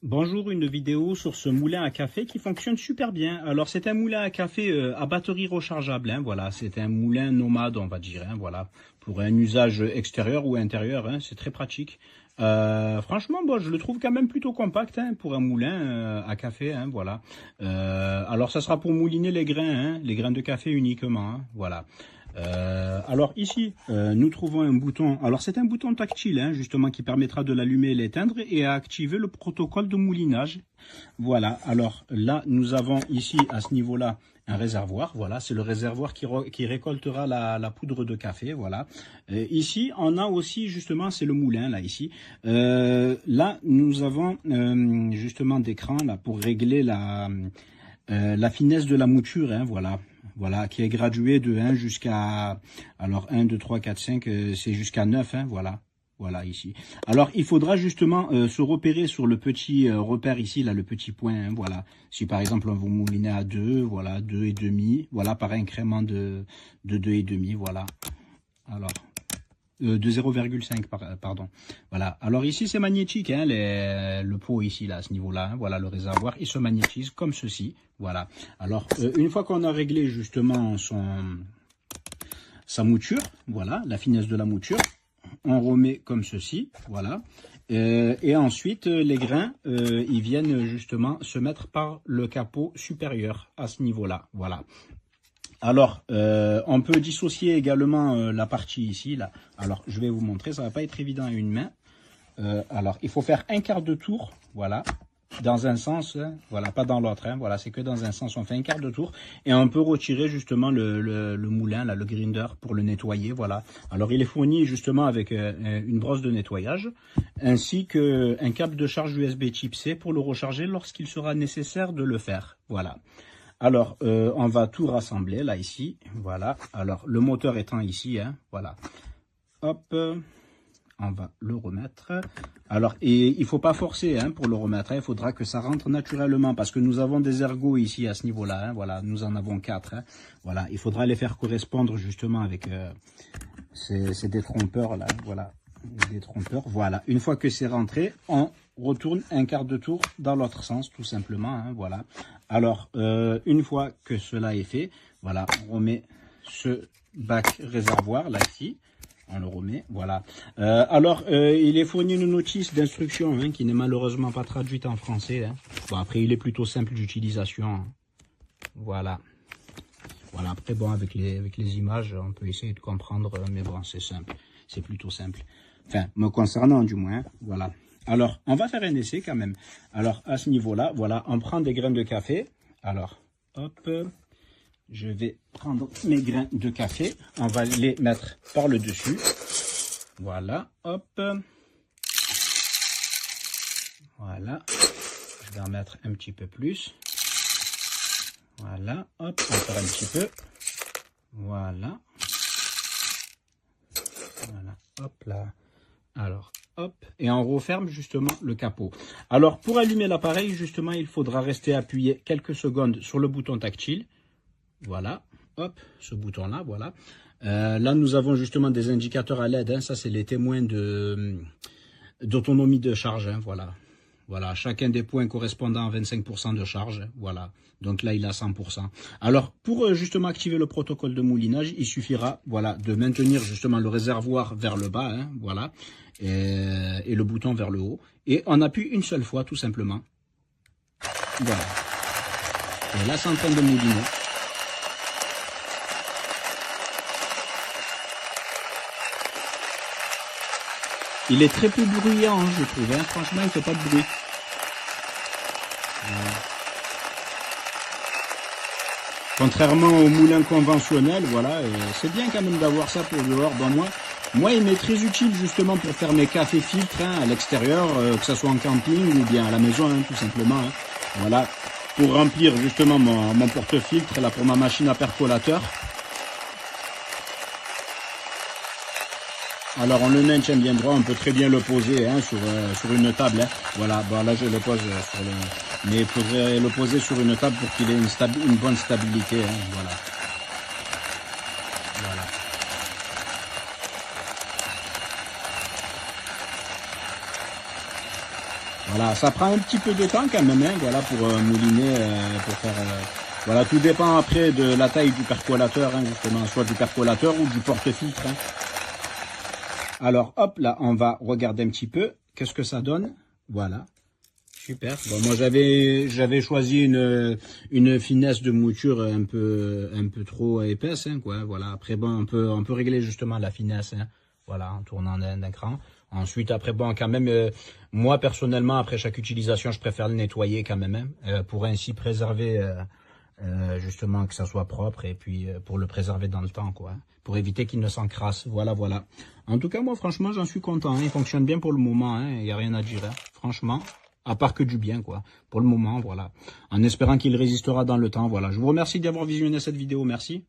Bonjour, une vidéo sur ce moulin à café qui fonctionne super bien. Alors c'est un moulin à café à batterie rechargeable, hein, voilà, c'est un moulin nomade on va dire, hein, voilà, pour un usage extérieur ou intérieur, hein, c'est très pratique. Franchement, bon, je le trouve quand même plutôt compact hein, pour un moulin à café, hein, voilà. Alors ça sera pour mouliner les grains de café uniquement, hein, voilà. Alors ici, nous trouvons un bouton. Alors c'est un bouton tactile, hein, justement, qui permettra de l'allumer et l'éteindre et à activer le protocole de moulinage. Voilà. Alors là, nous avons ici, à ce niveau-là, un réservoir. Voilà, c'est le réservoir qui récoltera la poudre de café. Voilà. Ici, on a aussi, justement, c'est le moulin, là, ici. Là, nous avons justement des crans là, pour régler la finesse de la mouture, hein, voilà. Voilà, qui est gradué de 1 jusqu'à, alors 1, 2, 3, 4, 5, c'est jusqu'à 9, hein, voilà. Voilà, ici. Alors, il faudra justement se repérer sur le petit repère ici, là, le petit point, hein, voilà. Si par exemple, on vous moulinez à 2, voilà, 2 et demi, voilà, par incrément de 2 et demi, voilà. Alors, de 0,5 pardon. Voilà. Alors ici c'est magnétique, hein, le pot ici là à ce niveau-là, hein, voilà le réservoir, il se magnétise comme ceci. Voilà. Alors une fois qu'on a réglé justement sa mouture, voilà la finesse de la mouture, on remet comme ceci, voilà. Et ensuite les grains ils viennent justement se mettre par le capot supérieur à ce niveau-là, voilà. Alors, on peut dissocier également la partie ici, là. Alors, je vais vous montrer, ça va pas être évident à une main. Alors, il faut faire un quart de tour, voilà, dans un sens, hein, voilà, pas dans l'autre, hein, voilà, c'est que dans un sens, on fait un quart de tour, et on peut retirer justement le moulin, là, le grinder, pour le nettoyer, voilà. Alors, il est fourni justement avec une brosse de nettoyage, ainsi qu'un câble de charge USB type C pour le recharger lorsqu'il sera nécessaire de le faire, voilà. Alors, on va tout rassembler, là, ici, voilà. Alors, le moteur étant ici, hein, voilà. Hop, on va le remettre. Alors, et il ne faut pas forcer hein, pour le remettre, hein, il faudra que ça rentre naturellement, parce que nous avons des ergots ici, à ce niveau-là, hein, voilà, nous en avons 4. Hein, voilà, il faudra les faire correspondre justement avec ces détrompeurs, là, voilà. Des trompeurs, voilà. Une fois que c'est rentré, on retourne un quart de tour dans l'autre sens, tout simplement, hein, voilà. Alors, une fois que cela est fait, voilà, on remet ce bac réservoir, là, ici, on le remet, voilà. Alors, il est fourni une notice d'instruction, hein, qui n'est malheureusement pas traduite en français, hein. Bon, après, il est plutôt simple d'utilisation, hein. Voilà. Voilà, après, bon, avec les images, on peut essayer de comprendre, mais bon, c'est simple. C'est plutôt simple. Enfin, me concernant du moins, voilà. Alors, on va faire un essai quand même. Alors, à ce niveau-là, voilà, on prend des grains de café. Alors, hop, je vais prendre mes grains de café. On va les mettre par le dessus. Voilà, hop. Voilà. Je vais en mettre un petit peu plus. Voilà, hop, on va faire un petit peu. Voilà. Voilà, hop là. Alors, hop, et on referme justement le capot. Alors, pour allumer l'appareil, justement, il faudra rester appuyé quelques secondes sur le bouton tactile. Voilà, hop, ce bouton-là, voilà. Là, nous avons justement des indicateurs à LED, hein, ça, c'est les témoins d'autonomie de charge, hein, voilà. Voilà, chacun des points correspondant à 25% de charge, voilà. Donc là, il a 100%. Alors, pour justement activer le protocole de moulinage, il suffira, voilà, de maintenir justement le réservoir vers le bas, hein, voilà, et le bouton vers le haut. Et on appuie une seule fois, tout simplement. Voilà. Et là, c'est en train de mouliner. Il est très peu bruyant, hein, je trouve. Hein. Franchement, il ne fait pas de bruit. Contrairement au moulin conventionnel, voilà, c'est bien quand même d'avoir ça pour dehors. Bon, moi, il m'est très utile justement pour faire mes cafés filtres hein, à l'extérieur, que ce soit en camping ou bien à la maison, hein, tout simplement. Hein. Voilà, pour remplir justement mon porte-filtre là pour ma machine à percolateur. Alors on le maintient bien droit, on peut très bien le poser hein, sur une table. Hein. Voilà, bon là je le pose sur le... Mais il faudrait le poser sur une table pour qu'il ait une bonne stabilité. Hein. Voilà. Voilà. Voilà, ça prend un petit peu de temps quand même, hein, voilà, pour mouliner, pour faire... voilà, tout dépend après de la taille du percolateur, hein, justement, soit du percolateur ou du porte-filtre. Hein. Alors, hop, là, on va regarder un petit peu. Qu'est-ce que ça donne? Voilà. Super. Bon, moi, j'avais choisi une finesse de mouture un peu trop épaisse, hein, quoi. Voilà. Après, bon, on peut régler justement la finesse, hein. Voilà, en tournant d'un cran. Ensuite, après, bon, quand même, moi, personnellement, après chaque utilisation, je préfère le nettoyer quand même, hein, pour ainsi préserver, justement, que ça soit propre et puis pour le préserver dans le temps, quoi. Pour éviter qu'il ne s'encrasse. Voilà, voilà. En tout cas, moi, franchement, j'en suis content. Hein. Il fonctionne bien pour le moment, hein. Il n'y a rien à dire, hein. Franchement. À part que du bien, quoi. Pour le moment, voilà. En espérant qu'il résistera dans le temps, voilà. Je vous remercie d'avoir visionné cette vidéo. Merci.